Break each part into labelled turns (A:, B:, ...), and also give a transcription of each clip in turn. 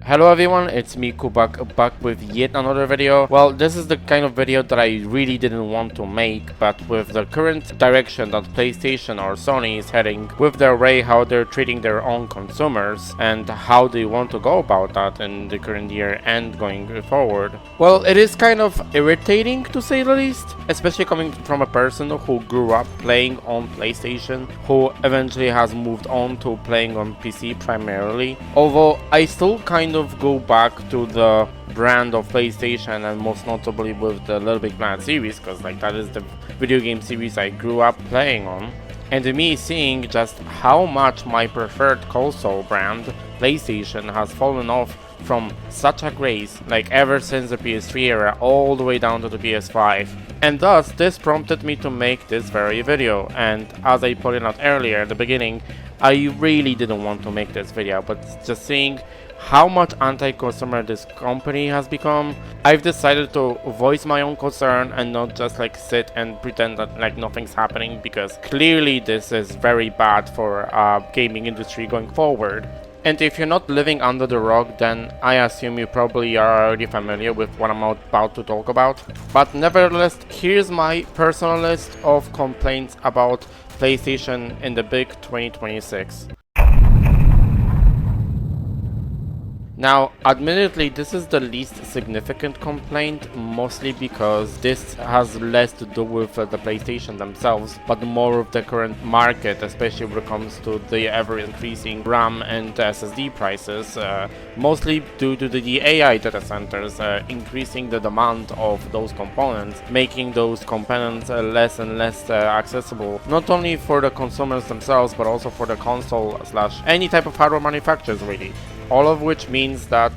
A: Hello everyone, it's me Kubak back with yet another video. Well, this is the kind of video that I really didn't want to make, but with the current direction that PlayStation or Sony is heading, with their way how they're treating their own consumers and how they want to go about that in the current year and going forward. Well, it is kind of irritating to say the least, especially coming from a person who grew up playing on PlayStation, who eventually has moved on to playing on PC primarily. Although I still kind of go back to the brand of PlayStation, and most notably with the LittleBigPlanet series, because like that is the video game series I grew up playing on. And me seeing just how much my preferred console brand, PlayStation, has fallen off from such a grace, like ever since the PS3 era all the way down to the PS5. And thus, this prompted me to make this very video, and as I pointed out earlier at the beginning, I really didn't want to make this video, but just seeing how much anti-consumer this company has become, I've decided to voice my own concern and not just like sit and pretend that like nothing's happening, because clearly this is very bad for gaming industry going forward. And if you're not living under the rock, then I assume you probably are already familiar with what I'm about to talk about. But nevertheless, here's my personal list of complaints about PlayStation in the big 2026. Now, admittedly, this is the least significant complaint, mostly because this has less to do with the PlayStation themselves, but more with the current market, especially when it comes to the ever-increasing RAM and SSD prices, mostly due to the AI data centers increasing the demand of those components, making those components less and less accessible, not only for the consumers themselves, but also for the console / any type of hardware manufacturers, really. All of which means that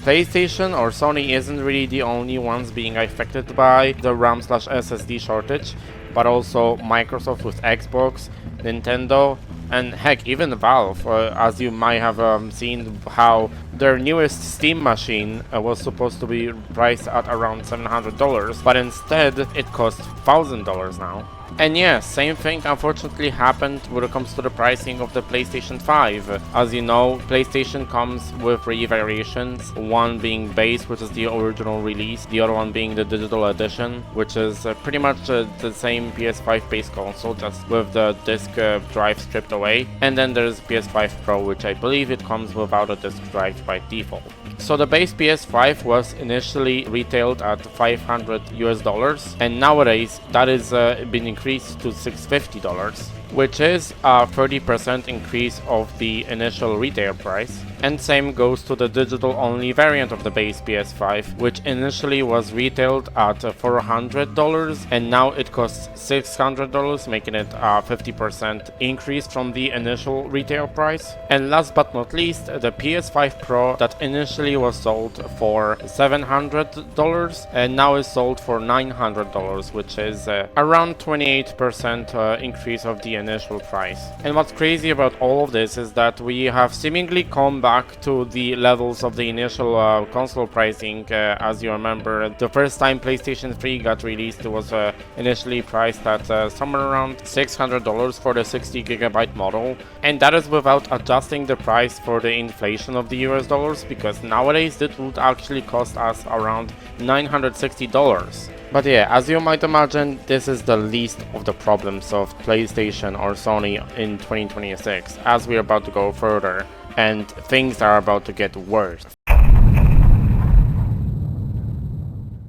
A: PlayStation or Sony isn't really the only ones being affected by the RAM / SSD shortage, but also Microsoft with Xbox, Nintendo, and heck, even Valve, as you might have seen how their newest Steam machine was supposed to be priced at around $700, but instead it costs $1,000 now. And yeah, same thing unfortunately happened when it comes to the pricing of the PlayStation 5. As you know, PlayStation comes with 3 variations, one being base, which is the original release, the other one being the digital edition, which is pretty much the same PS5 base console, just with the disc drive stripped away. And then there's PS5 Pro, which I believe it comes without a disc drive by default. So the base PS5 was initially retailed at $500 and nowadays that is been increased to $650, which is a 30% increase of the initial retail price. And same goes to the digital only variant of the base PS5, which initially was retailed at $400 and now it costs $600, making it a 50% increase from the initial retail price. And last but not least, the PS5 Pro that initially was sold for $700 and now is sold for $900, which is around 28% increase of the initial price. And what's crazy about all of this is that we have seemingly come back to the levels of the initial console pricing. As you remember, the first time PlayStation 3 got released, it was initially priced at somewhere around $600 for the 60GB model, and that is without adjusting the price for the inflation of the US dollars, because nowadays it would actually cost us around $960. But yeah, as you might imagine, this is the least of the problems of PlayStation or Sony in 2026, as we're about to go further, and things are about to get worse.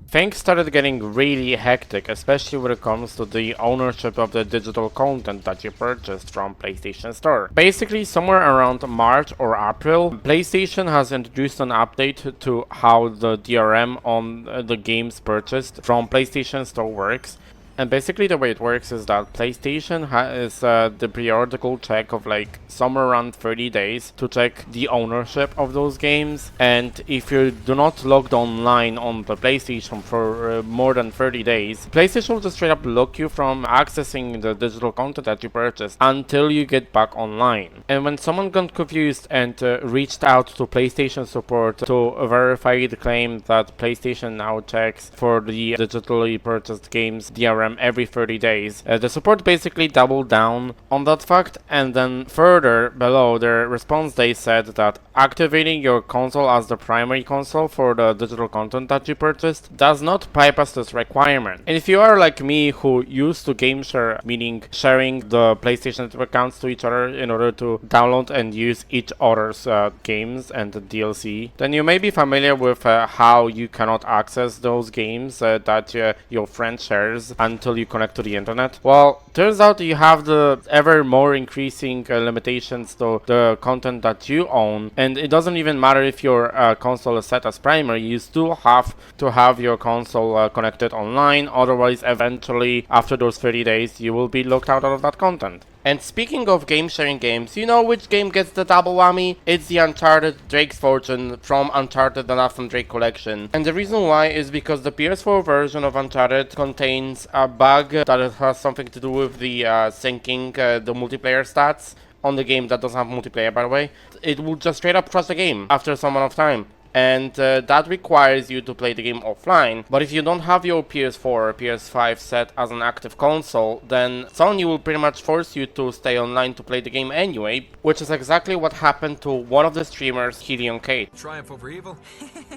A: Things started getting really hectic, especially when it comes to the ownership of the digital content that you purchased from PlayStation Store. Basically, somewhere around March or April, PlayStation has introduced an update to how the DRM on the games purchased from PlayStation Store works. And basically the way it works is that PlayStation has the periodical check of like somewhere around 30 days to check the ownership of those games, and if you do not logged online on the PlayStation for more than 30 days, PlayStation will just straight up block you from accessing the digital content that you purchased until you get back online. And when someone got confused and reached out to PlayStation support to verify the claim that PlayStation now checks for the digitally purchased games DRM them every 30 days. The support basically doubled down on that fact, and then further below their response they said that activating your console as the primary console for the digital content that you purchased does not bypass this requirement. And if you are like me, who used to game share, meaning sharing the PlayStation accounts to each other in order to download and use each other's games and the DLC, then you may be familiar with how you cannot access those games that your friend shares until you connect to the internet. Well, turns out you have the ever more increasing limitations to the content that you own, and it doesn't even matter if your console is set as primary. You still have to have your console connected online, otherwise eventually after those 30 days you will be locked out of that content. And speaking of game sharing games, you know which game gets the double whammy? It's the Uncharted Drake's Fortune from Uncharted The Nathan Drake collection. And the reason why is because the PS4 version of Uncharted contains a bug that it has something to do with the syncing the multiplayer stats on the game that doesn't have multiplayer, by the way. It will just straight up crush the game after some amount of time. And that requires you to play the game offline. But if you don't have your PS4 or PS5 set as an active console, then Sony will pretty much force you to stay online to play the game anyway, which is exactly what happened to one of the streamers, Helion Kate.
B: Triumph over evil?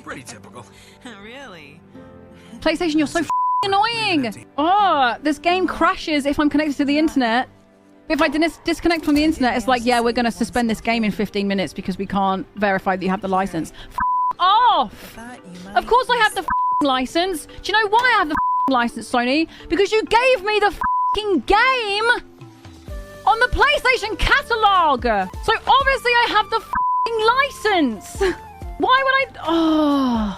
B: Pretty typical.
C: Really?
D: PlayStation, you're so annoying! Oh, this game crashes if I'm connected to the internet. If I disconnect from the internet, it's like, yeah, we're going to suspend this game in 15 minutes because we can't verify that you have the license. Off! Of course I have the license. Do you know why I have the license, Sony? Because you gave me the game on the PlayStation catalog. So obviously I have the license. Why would I? Oh,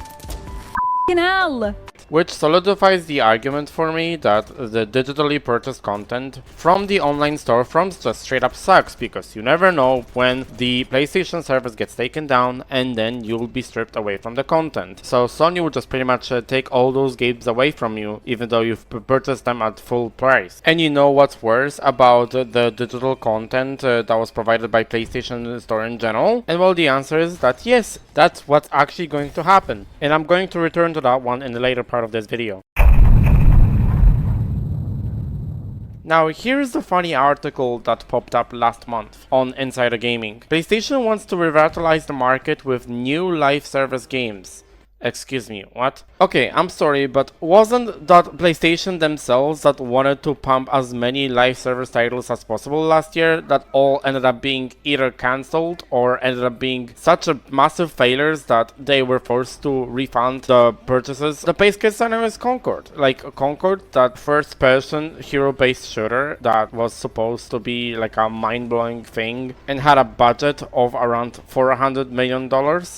D: hell.
A: Which solidifies the argument for me that the digitally purchased content from the online storefronts just straight up sucks, because you never know when the PlayStation service gets taken down and then you'll be stripped away from the content. So Sony will just pretty much take all those games away from you, even though you've purchased them at full price. And you know what's worse about the digital content that was provided by PlayStation Store in general? And well, the answer is that yes, that's what's actually going to happen. And I'm going to return to that one in the later part of this video. Now, here's the funny article that popped up last month on Insider Gaming. PlayStation wants to revitalize the market with new live service games. Excuse me, what? Okay, I'm sorry, but wasn't that PlayStation themselves that wanted to pump as many live service titles as possible last year that all ended up being either cancelled or ended up being such a massive failures that they were forced to refund the purchases? The base case scenario is Concord. Like Concord, that first-person hero-based shooter that was supposed to be like a mind-blowing thing and had a budget of around $400 million.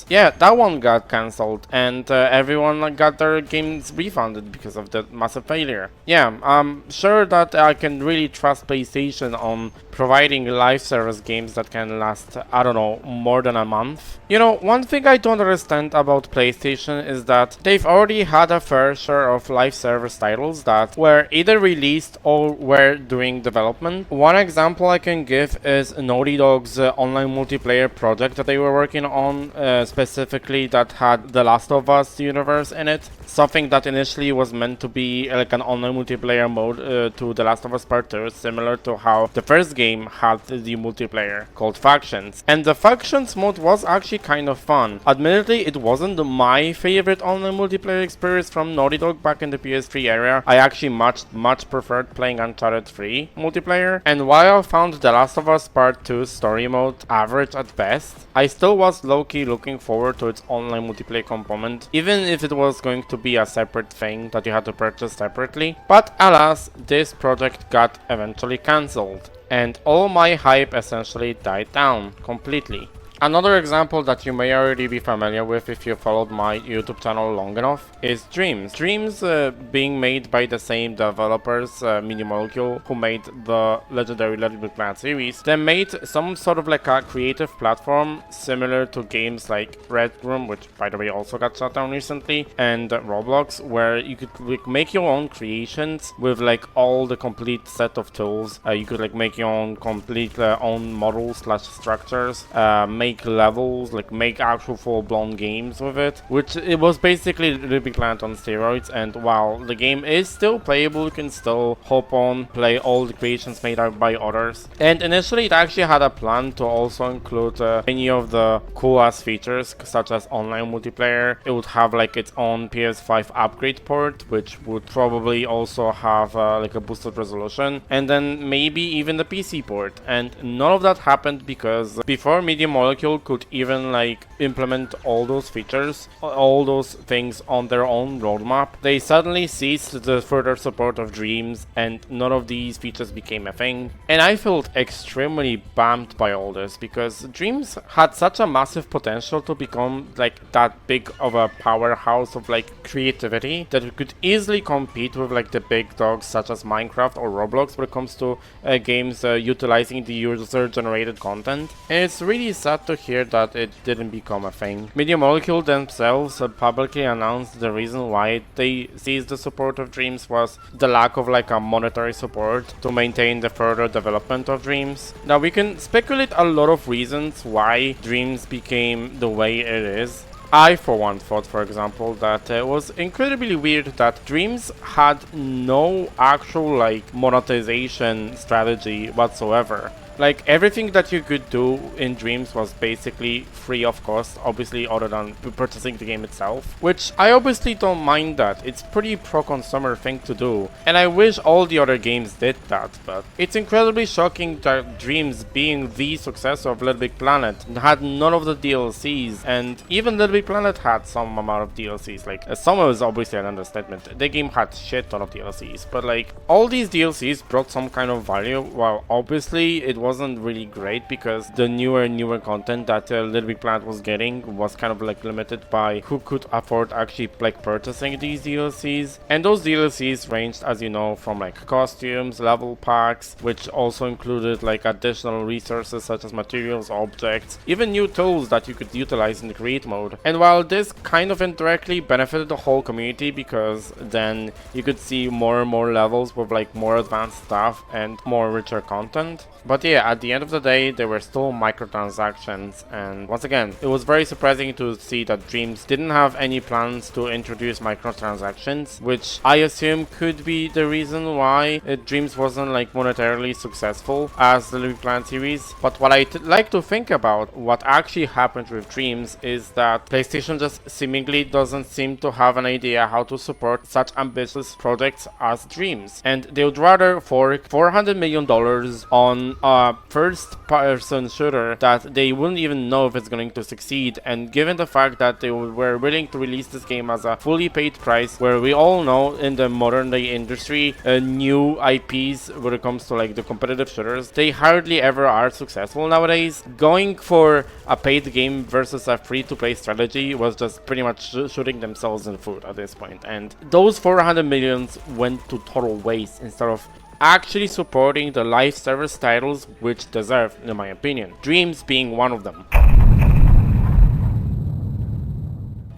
A: Yeah, that one got cancelled, and everyone got their games refunded because of the massive failure. Yeah, I'm sure that I can really trust PlayStation on providing live service games that can last, I don't know, more than a month. You know, one thing I don't understand about PlayStation is that they've already had a fair share of live service titles that were either released or were doing development. One example I can give is Naughty Dog's online multiplayer project that they were working on, specifically that had The Last of Us universe in it. Something that initially was meant to be like an online multiplayer mode to The Last of Us Part 2, similar to how the first game had the multiplayer called Factions. And the Factions mode was actually kind of fun. Admittedly, it wasn't my favorite online multiplayer experience from Naughty Dog back in the PS3 era. I actually much preferred playing Uncharted 3 multiplayer. And while I found The Last of Us Part 2's story mode average at best, I still was low-key looking forward to its online multiplayer component, even if it was going to be a separate thing that you had to purchase separately. But alas, this project got eventually cancelled, and all my hype essentially died down completely. Another example that you may already be familiar with if you followed my YouTube channel long enough is Dreams. Dreams being made by the same developers, Mini Molecule, who made the legendary LittleBigPlanet series. They made some sort of like a creative platform similar to games like Red Room, which by the way also got shut down recently, and Roblox, where you could like make your own creations with like all the complete set of tools. You could like make your own complete own models / structures, make make levels, like make actual full-blown games with it, which it was basically LittleBigPlanet on steroids. And while the game is still playable, you can still hop on, play all the creations made out by others. And initially it actually had a plan to also include many of the cool ass features, such as online multiplayer. It would have like its own PS5 upgrade port, which would probably also have like a boosted resolution, and then maybe even the PC port. And none of that happened because before Media Molecule could even like implement all those features, all those things on their own roadmap, they suddenly ceased the further support of Dreams, and none of these features became a thing. And I felt extremely bummed by all this, because Dreams had such a massive potential to become like that big of a powerhouse of like creativity that it could easily compete with like the big dogs such as Minecraft or Roblox when it comes to games utilizing the user generated content. And it's really sad to hear that it didn't become a thing. Media Molecule themselves publicly announced the reason why they ceased the support of Dreams was the lack of like a monetary support to maintain the further development of Dreams. Now we can speculate a lot of reasons why Dreams became the way it is. I, for one, thought, for example, that it was incredibly weird that Dreams had no actual like monetization strategy whatsoever. Like, everything that you could do in Dreams was basically free of cost, obviously, other than purchasing the game itself. Which, I obviously don't mind that. It's pretty pro-consumer thing to do. And I wish all the other games did that, but it's incredibly shocking that Dreams, being the successor of LittleBigPlanet, had none of the DLCs. And even LittleBigPlanet had some amount of DLCs. Like, some was obviously an understatement. The game had shit ton of DLCs. But, like, all these DLCs brought some kind of value, while obviously it wasn't really great because the newer content that LittleBigPlanet was getting was kind of like limited by who could afford actually like purchasing these DLCs. And those DLCs ranged, as you know, from like costumes, level packs, which also included like additional resources such as materials, objects, even new tools that you could utilize in the create mode. And while this kind of indirectly benefited the whole community because then you could see more and more levels with like more advanced stuff and more richer content. But yeah, at the end of the day, there were still microtransactions, and once again, it was very surprising to see that Dreams didn't have any plans to introduce microtransactions, which I assume could be the reason why Dreams wasn't like monetarily successful as the LittleBigPlanet series. But what I like to think about what actually happened with Dreams is that PlayStation just seemingly doesn't seem to have an idea how to support such ambitious projects as Dreams, and they would rather fork $400 million on a first-person shooter that they wouldn't even know if it's going to succeed. And given the fact that they were willing to release this game as a fully paid price, where we all know in the modern day industry, new IPs when it comes to like the competitive shooters, they hardly ever are successful nowadays. Going for a paid game versus a free-to-play strategy was just pretty much shooting themselves in the foot at this point. And those 400 millions went to total waste instead of actually supporting the live service titles which deserve, in my opinion, Dreams being one of them.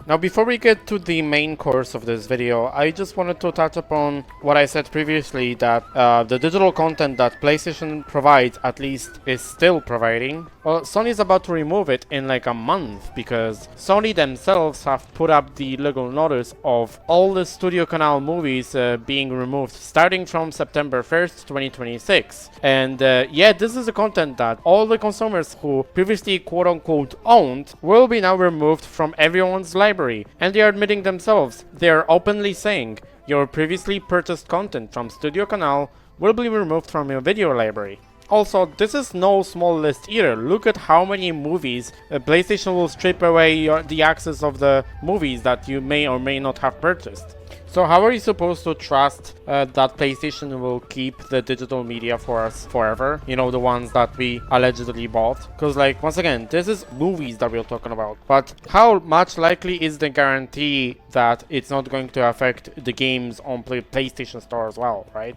A: Now, before we get to the main course of this video, I just wanted to touch upon what I said previously, that the digital content that PlayStation provides, at least is still providing, well, Sony is about to remove it in like a month, because Sony themselves have put up the legal notice of all the Studio Canal movies being removed starting from September 1st, 2026. And yeah, this is the content that all the consumers who previously quote-unquote owned will be now removed from everyone's library. And they are admitting themselves, they are openly saying, your previously purchased content from Studio Canal will be removed from your video library. Also, this is no small list either. Look at how many movies PlayStation will strip away the access of the movies that you may or may not have purchased. So how are you supposed to trust that PlayStation will keep the digital media for us forever? You know, the ones that we allegedly bought? Because, like, once again, this is movies that we're talking about. But how much likely is the guarantee that it's not going to affect the games on PlayStation Store as well, right?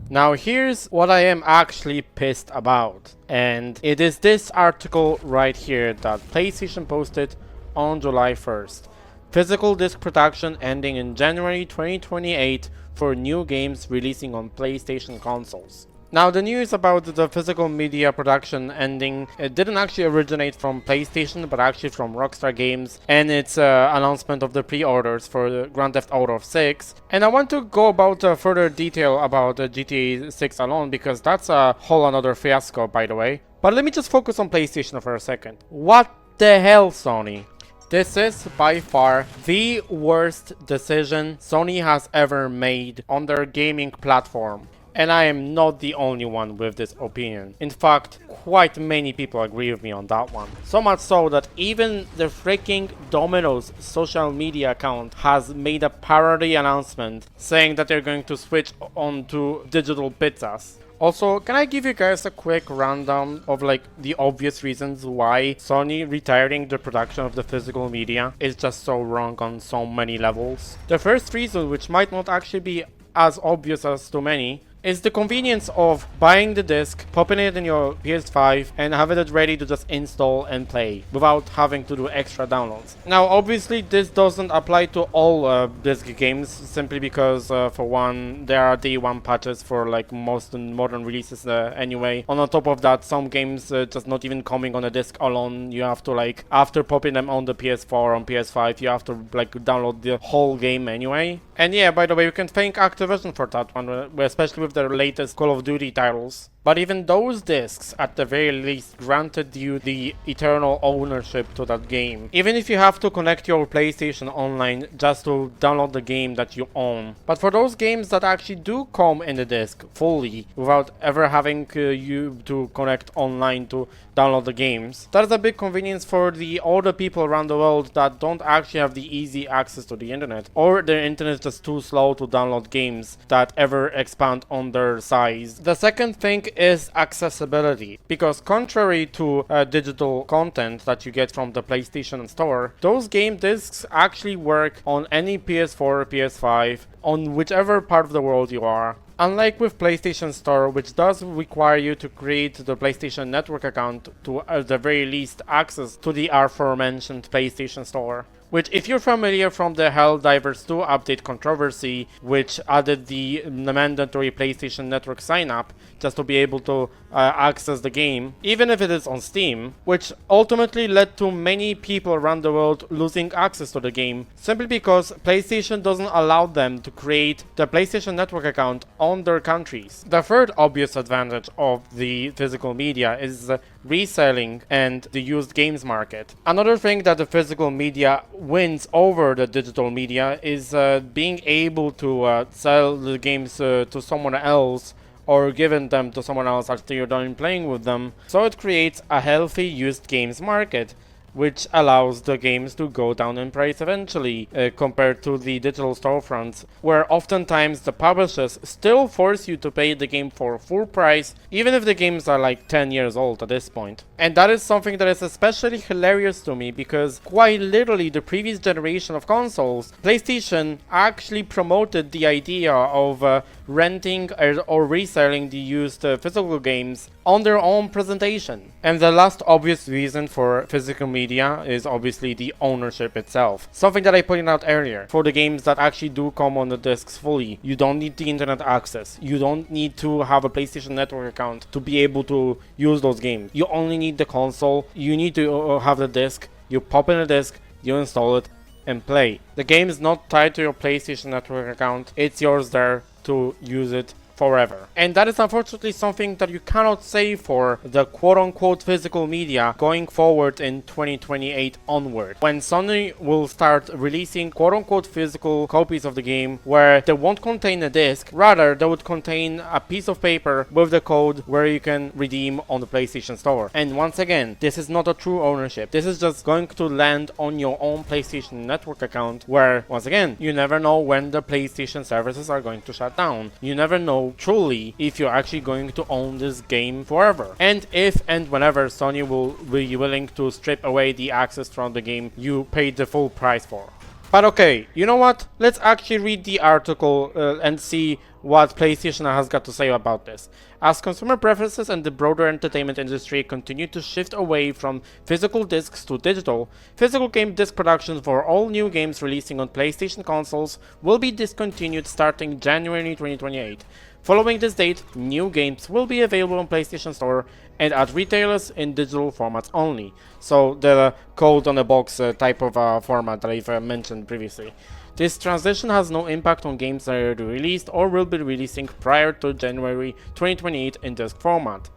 A: Now here's what I am actually pissed about. And it is this article right here that PlayStation posted on July 1st. Physical disc production ending in January 2028 for new games releasing on PlayStation consoles. Now, the news about the physical media production ending, it didn't actually originate from PlayStation, but actually from Rockstar Games and its announcement of the pre-orders for the Grand Theft Auto 6. And I want to go about further detail about GTA 6 alone, because that's a whole another fiasco, by the way. But let me just focus on PlayStation for a second. What the hell, Sony? This is by far the worst decision Sony has ever made on their gaming platform. And I am not the only one with this opinion. In fact, quite many people agree with me on that one. So much so that even the freaking Domino's social media account has made a parody announcement saying that they're going to switch on to digital pizzas. Also, can I give you guys a quick rundown of like the obvious reasons why Sony retiring the production of the physical media is just so wrong on so many levels? The first reason, which might not actually be as obvious as to many, is the convenience of buying the disc, popping it in your PS5 and having it ready to just install and play without having to do extra downloads. Now obviously this doesn't apply to all disc games, simply because for one, there are day one patches for like most modern releases anyway. On top of that, some games just not even coming on a disc alone, you have to like, after popping them on the PS4, on PS5, you have to like download the whole game anyway. And yeah, by the way, you can thank Activision for that one, especially with their latest Call of Duty titles. But even those discs, at the very least, granted you the eternal ownership to that game. Even if you have to connect your PlayStation online just to download the game that you own. But for those games that actually do come in the disc fully, without ever having you to connect online to download the games, that is a big convenience for the older people around the world that don't actually have the easy access to the internet, or their internet is just too slow to download games that ever expand on their size. The second thing is accessibility, because contrary to digital content that you get from the PlayStation Store, those game discs actually work on any PS4 or PS5, on whichever part of the world you are. Unlike with PlayStation Store, which does require you to create the PlayStation Network account to at the very least access to the aforementioned PlayStation Store. Which, if you're familiar from the Helldivers 2 update controversy, which added the mandatory PlayStation Network sign-up just to be able to access the game, even if it is on Steam, which ultimately led to many people around the world losing access to the game, simply because PlayStation doesn't allow them to create the PlayStation Network account on their countries. The third obvious advantage of the physical media is reselling and the used games market. Another thing that the physical media wins over the digital media is being able to sell the games to someone else, or giving them to someone else after you're done playing with them. So it creates a healthy used games market, which allows the games to go down in price eventually, compared to the digital storefronts, where oftentimes the publishers still force you to pay the game for full price, even if the games are like 10 years old at this point. And that is something that is especially hilarious to me, because quite literally the previous generation of consoles, PlayStation actually promoted the idea of renting or reselling the used physical games on their own presentation. And the last obvious reason for physical media is obviously the ownership itself. Something that I pointed out earlier. For the games that actually do come on the discs fully, you don't need the internet access. You don't need to have a PlayStation Network account to be able to use those games. You only need the console. You need to have the disc. You pop in the disc, you install it, and play. The game is not tied to your PlayStation Network account. It's yours there to use it forever. And that is unfortunately something that you cannot say for the quote-unquote physical media going forward in 2028 onward, when Sony will start releasing quote-unquote physical copies of the game where they won't contain a disc, rather they would contain a piece of paper with the code where you can redeem on the PlayStation Store. And once again, this is not a true ownership. This is just going to land on your own PlayStation Network account, where once again, you never know when the PlayStation services are going to shut down. You never know truly if you're actually going to own this game forever, and if and whenever Sony will be willing to strip away the access from the game you paid the full price for. But okay, you know what? Let's actually read the article and see what PlayStation has got to say about this. As consumer preferences and the broader entertainment industry continue to shift away from physical discs to digital, physical game disc production for all new games releasing on PlayStation consoles will be discontinued starting January 2028. Following this date, new games will be available on PlayStation Store and at retailers in digital formats only. So the code on the box type of format that I've mentioned previously. This transition has no impact on games that are already released or will be releasing prior to January 2028 in disc format.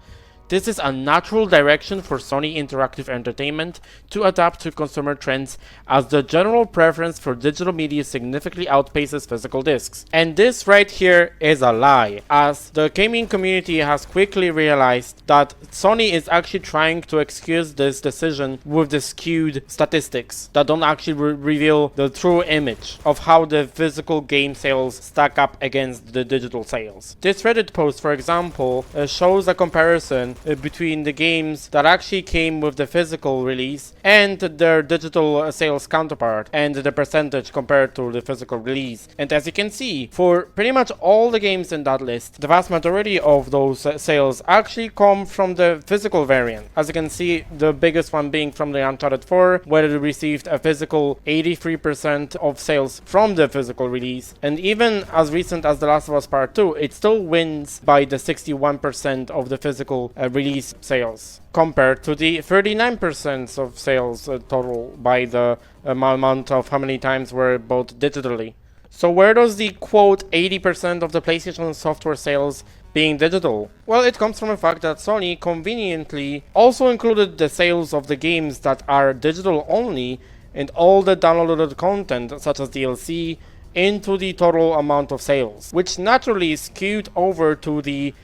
A: This is a natural direction for Sony Interactive Entertainment to adapt to consumer trends, as the general preference for digital media significantly outpaces physical discs. And this right here is a lie, as the gaming community has quickly realized that Sony is actually trying to excuse this decision with the skewed statistics that don't actually reveal the true image of how the physical game sales stack up against the digital sales. This Reddit post, for example, shows a comparison between the games that actually came with the physical release and their digital sales counterpart, and the percentage compared to the physical release. And as you can see, for pretty much all the games in that list, the vast majority of those sales actually come from the physical variant. As you can see, the biggest one being from the Uncharted 4, where it received a physical 83% of sales from the physical release. And even as recent as The Last of Us Part 2, it still wins by the 61% of the physical release sales, compared to the 39% of sales total by the amount of how many times were bought digitally. So where does the quote 80% of the PlayStation software sales being digital? Well, it comes from the fact that Sony conveniently also included the sales of the games that are digital only and all the downloaded content such as DLC into the total amount of sales, which naturally skewed over to the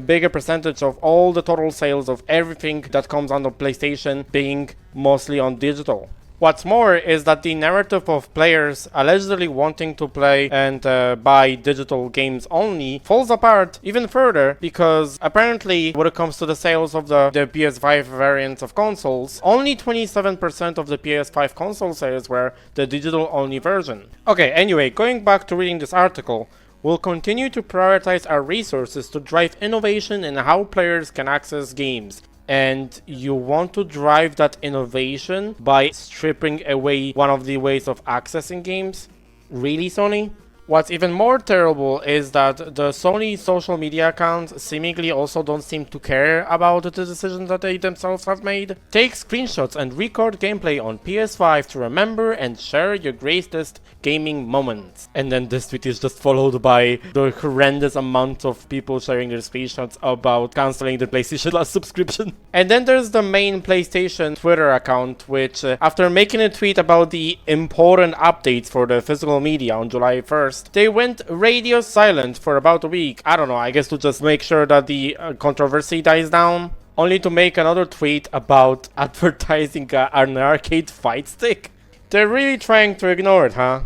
A: bigger percentage of all the total sales of everything that comes on the PlayStation being mostly on digital. What's more is that the narrative of players allegedly wanting to play and buy digital games only falls apart even further, because apparently when it comes to the sales of the PS5 variants of consoles, only 27% of the PS5 console sales were the digital only version. Okay, anyway, going back to reading this article, we'll continue to prioritize our resources to drive innovation in how players can access games. And you want to drive that innovation by stripping away one of the ways of accessing games? Really, Sony? What's even more terrible is that the Sony social media accounts seemingly also don't seem to care about the decisions that they themselves have made. Take screenshots and record gameplay on PS5 to remember and share your greatest gaming moments. And then this tweet is just followed by the horrendous amount of people sharing their screenshots about cancelling the PlayStation Plus subscription. And then there's the main PlayStation Twitter account, which after making a tweet about the important updates for the physical media on July 1st, they went radio silent for about a week. I don't know, I guess to just make sure that the controversy dies down, only to make another tweet about advertising an arcade fight stick. They're really trying to ignore it, huh?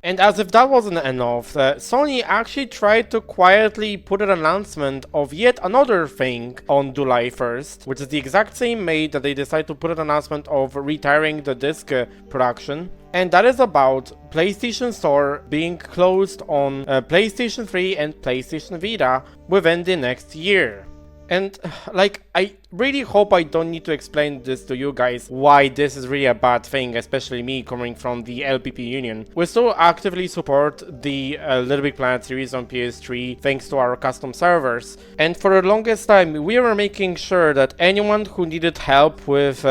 A: And as if that wasn't enough, Sony actually tried to quietly put an announcement of yet another thing on July 1st, which is the exact same May that they decided to put an announcement of retiring the disc production. And that is about PlayStation Store being closed on PlayStation 3 and PlayStation Vita within the next year. And like, I really hope I don't need to explain this to you guys why this is really a bad thing, especially me coming from the LBPUNIon. We still actively support the LittleBigPlanet series on PS3 thanks to our custom servers, and for the longest time we were making sure that anyone who needed help with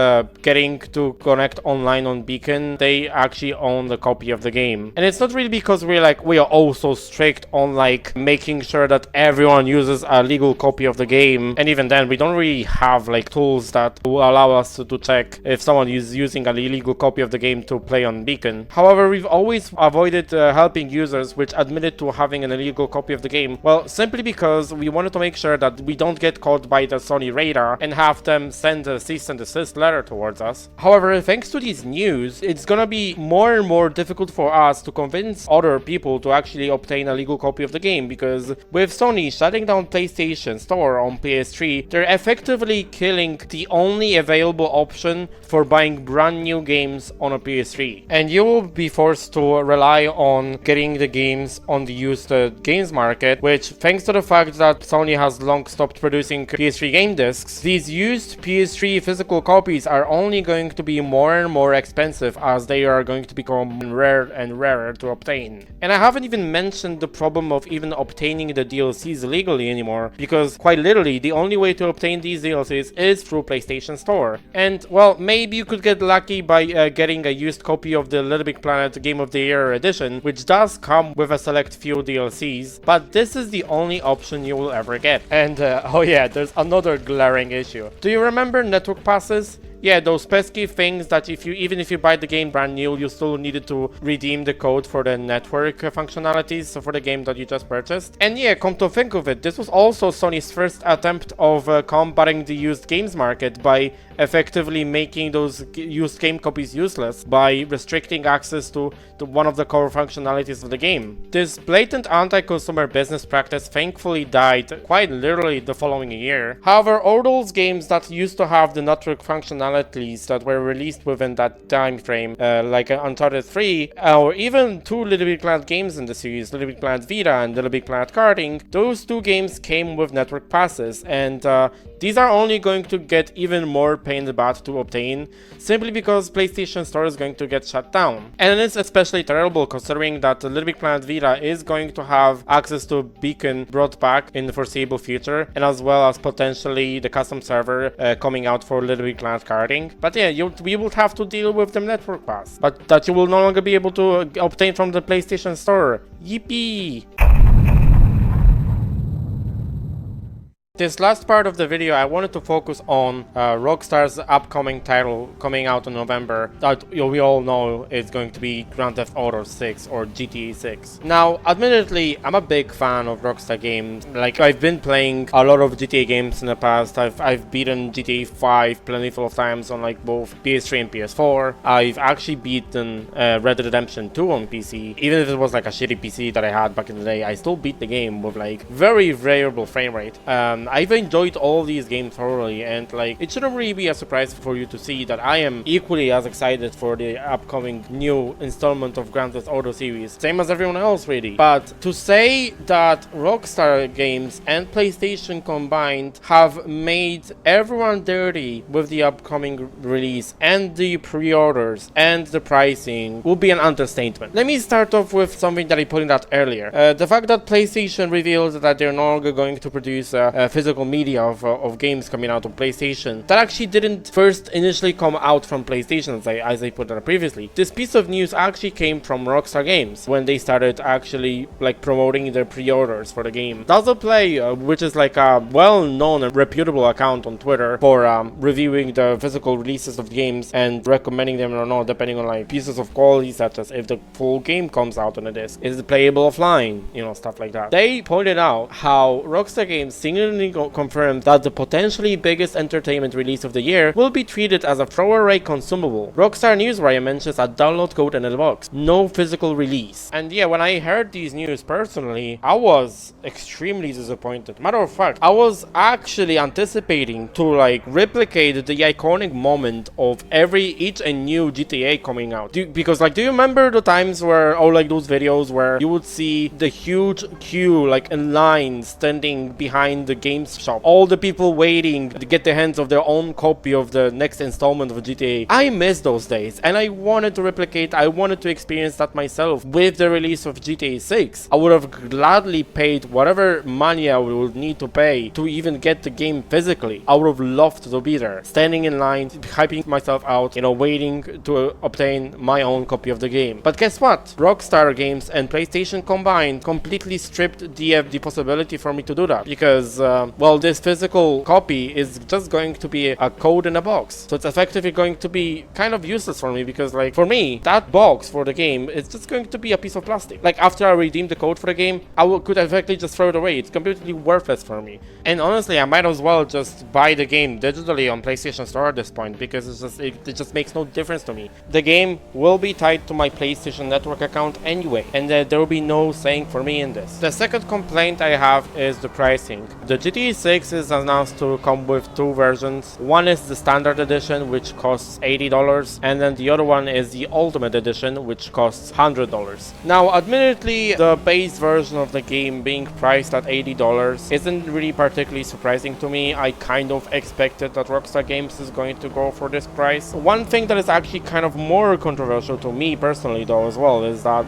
A: getting to connect online on Beacon, they actually own the copy of the game. And it's not really because we are all so strict on like making sure that everyone uses a legal copy of the game, and even then we don't really have like tools that will allow us to check if someone is using an illegal copy of the game to play on Beacon. However, we've always avoided helping users which admitted to having an illegal copy of the game, well, simply because we wanted to make sure that we don't get caught by the Sony radar and have them send a cease and desist letter towards us. However, thanks to these news, it's gonna be more and more difficult for us to convince other people to actually obtain a legal copy of the game, because with Sony shutting down PlayStation Store on PS PS3, they're effectively killing the only available option for buying brand new games on a PS3. And you will be forced to rely on getting the games on the used games market, which, thanks to the fact that Sony has long stopped producing PS3 game discs, these used PS3 physical copies are only going to be more and more expensive as they are going to become rare and rarer to obtain. And I haven't even mentioned the problem of even obtaining the DLCs legally anymore, because quite literally the only way to obtain these DLCs is through PlayStation Store. And well, maybe you could get lucky by getting a used copy of the LittleBigPlanet Game of the Year edition, which does come with a select few DLCs, but this is the only option you will ever get. And oh yeah, there's another glaring issue. Do you remember network passes? Yeah, those pesky things that even if you buy the game brand new, you still needed to redeem the code for the network functionalities, so for the game that you just purchased. And yeah, come to think of it, this was also Sony's first attempt of combating the used games market by effectively making those used game copies useless by restricting access to one of the core functionalities of the game. This blatant anti-consumer business practice thankfully died quite literally the following year. However, all those games that used to have the network functionalities that were released within that time frame, like Uncharted 3, or even two LittleBigPlanet games in the series, LittleBigPlanet Vita and LittleBigPlanet Karting, those two games came with network passes, and these are only going to get even more pain in the butt to obtain, simply because PlayStation Store is going to get shut down. And it's especially terrible considering that the LittleBigPlanet Vita is going to have access to Beacon brought back in the foreseeable future, and as well as potentially the custom server coming out for LittleBigPlanet Karting. But yeah, we will have to deal with the network pass, but that you will no longer be able to obtain from the PlayStation Store. Yippee! This last part of the video, I wanted to focus on Rockstar's upcoming title coming out in November that we all know is going to be Grand Theft Auto 6 or GTA 6. Now, admittedly, I'm a big fan of Rockstar games. Like, I've been playing a lot of GTA games in the past. I've beaten GTA 5 plentiful of times on like both PS3 and PS4. I've actually beaten Red Dead Redemption 2 on PC. Even if it was like a shitty PC that I had back in the day, I still beat the game with like very variable frame rate. I've enjoyed all these games thoroughly, and like it shouldn't really be a surprise for you to see that I am equally as excited for the upcoming new installment of Grand Theft Auto series, same as everyone else really. But to say that Rockstar Games and PlayStation combined have made everyone dirty with the upcoming release and the pre-orders and the pricing would be an understatement. Let me start off with something that I pointed out earlier. The fact that PlayStation revealed that they're no longer going to produce physical media of games coming out on PlayStation that actually didn't first initially come out from PlayStation, as I put it previously. This piece of news actually came from Rockstar Games when they started actually like promoting their pre-orders for the game. Dazzle Play, which is like a well-known and reputable account on Twitter for reviewing the physical releases of games and recommending them or not depending on like pieces of quality, such as if the full game comes out on a disc, is it playable offline, you know, stuff like that. They pointed out how Rockstar Games singularly confirmed that the potentially biggest entertainment release of the year will be treated as a throwaway consumable. Rockstar Newswire mentions a download code in the box, no physical release. And yeah, when I heard these news personally, I was extremely disappointed. Matter of fact, I was actually anticipating to like replicate the iconic moment of each and new GTA coming out. Because like, do you remember the times where, or like those videos where you would see the huge queue like in line standing behind the games shop, all the people waiting to get their hands of their own copy of the next installment of GTA? I miss those days, and I wanted to replicate, I wanted to experience that myself with the release of GTA 6. I would have gladly paid whatever money I would need to pay to even get the game physically. I would have loved to be there, standing in line, hyping myself out, you know, waiting to obtain my own copy of the game. But guess what? Rockstar Games and PlayStation combined completely stripped the possibility for me to do that, because well, this physical copy is just going to be a code in a box. So it's effectively going to be kind of useless for me, because like for me, that box for the game is just going to be a piece of plastic. Like after I redeem the code for the game, could effectively just throw it away. It's completely worthless for me. And honestly, I might as well just buy the game digitally on PlayStation Store at this point, because it just makes no difference to me. The game will be tied to my PlayStation Network account anyway, and there will be no saying for me in this. The second complaint I have is the pricing. The GTA 6 is announced to come with two versions. One is the standard edition, which costs $80, and then the other one is the ultimate edition, which costs $100. Now, admittedly, the base version of the game being priced at $80 isn't really particularly surprising to me. I kind of expected that Rockstar Games is going to go for this price. One thing that is actually kind of more controversial to me personally, though, as well, is that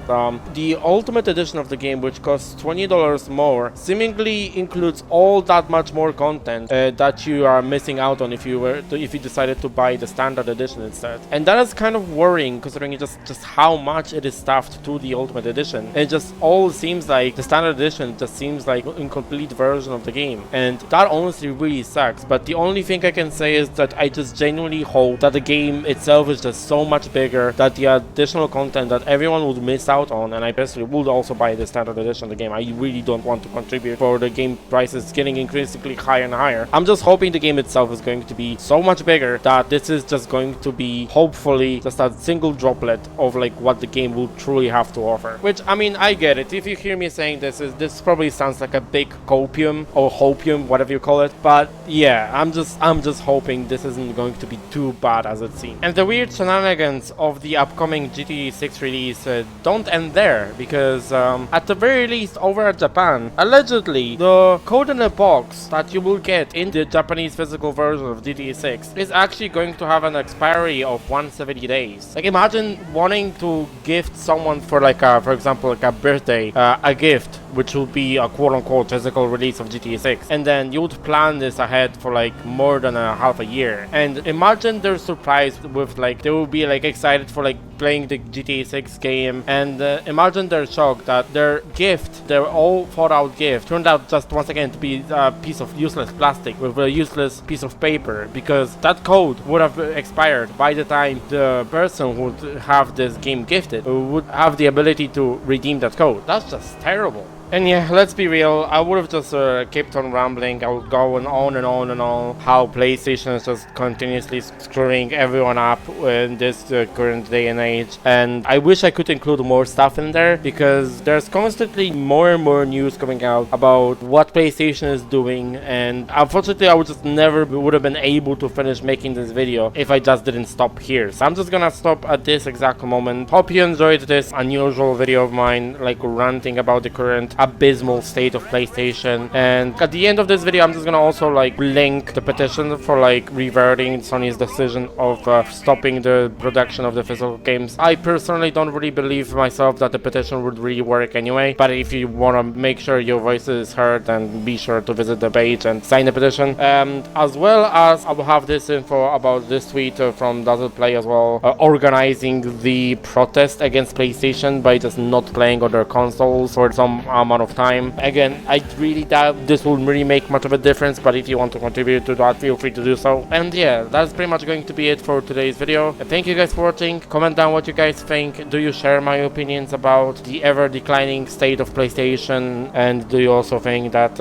A: the ultimate edition of the game, which costs $20 more, seemingly includes all that much more content that you are missing out on if you decided to buy the standard edition instead. And that is kind of worrying, considering just how much it is stuffed to the ultimate edition. It just all seems like the standard edition just seems like an incomplete version of the game, and that honestly really sucks. But the only thing I can say is that I just genuinely hope that the game itself is just so much bigger that the additional content that everyone would miss out on, and I personally would also buy the standard edition of the game. I really don't want to contribute for the game prices getting increasingly higher and higher. I'm just hoping the game itself is going to be so much bigger that this is just going to be hopefully just a single droplet of like what the game will truly have to offer. Which, I mean, I get it. If you hear me saying this probably sounds like a big copium or hopium, whatever you call it. But yeah, I'm just hoping this isn't going to be too bad as it seems. And the weird shenanigans of the upcoming GTA 6 release don't end there, because at the very least over at Japan, allegedly the code in a box that you will get in the Japanese physical version of GTA 6 is actually going to have an expiry of 170 days. Like, imagine wanting to gift someone for like for example, like a birthday, a gift which will be a quote-unquote physical release of GTA 6, and then you would plan this ahead for like more than a half a year. And imagine they're surprised with like, they will be like excited for like playing the GTA 6 game, and imagine they're shocked that their gift, their all thought out gift, turned out just once again to be a piece of useless plastic with a useless piece of paper, because that code would have expired by the time the person who would have this game gifted would have the ability to redeem that code. That's just terrible. And yeah, let's be real, I would have just kept on rambling. I would go on and on and on how PlayStation is just continuously screwing everyone up in this current day and age. And I wish I could include more stuff in there, because there's constantly more and more news coming out about what PlayStation is doing. And unfortunately, I would just never would have been able to finish making this video if I just didn't stop here. So I'm just gonna stop at this exact moment. Hope you enjoyed this unusual video of mine, like ranting about the current abysmal state of PlayStation. And at the end of this video, I'm just gonna also like link the petition for like reverting Sony's decision of stopping the production of the physical games. I personally don't really believe myself that the petition would really work anyway, but if you want to make sure your voice is heard, then be sure to visit the page and sign the petition. As well as I will have this info about this tweet from LittleBigPlanet as well, organizing the protest against PlayStation by just not playing on their consoles for some amount of time. Again, I really doubt this will really make much of a difference, but if you want to contribute to that, feel free to do so. And yeah, that's pretty much going to be it for today's video. Thank you guys for watching. Comment down what you guys think. Do you share my opinions about the ever declining state of PlayStation, and do you also think that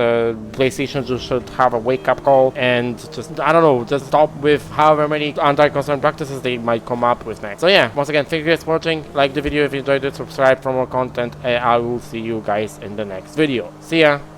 A: PlayStation should have a wake-up call and just, I don't know, just stop with however many anti-concern practices they might come up with next? So yeah, once again, thank you guys for watching. Like the video if you enjoyed it, subscribe for more content, and I will see you guys in the next video. See ya!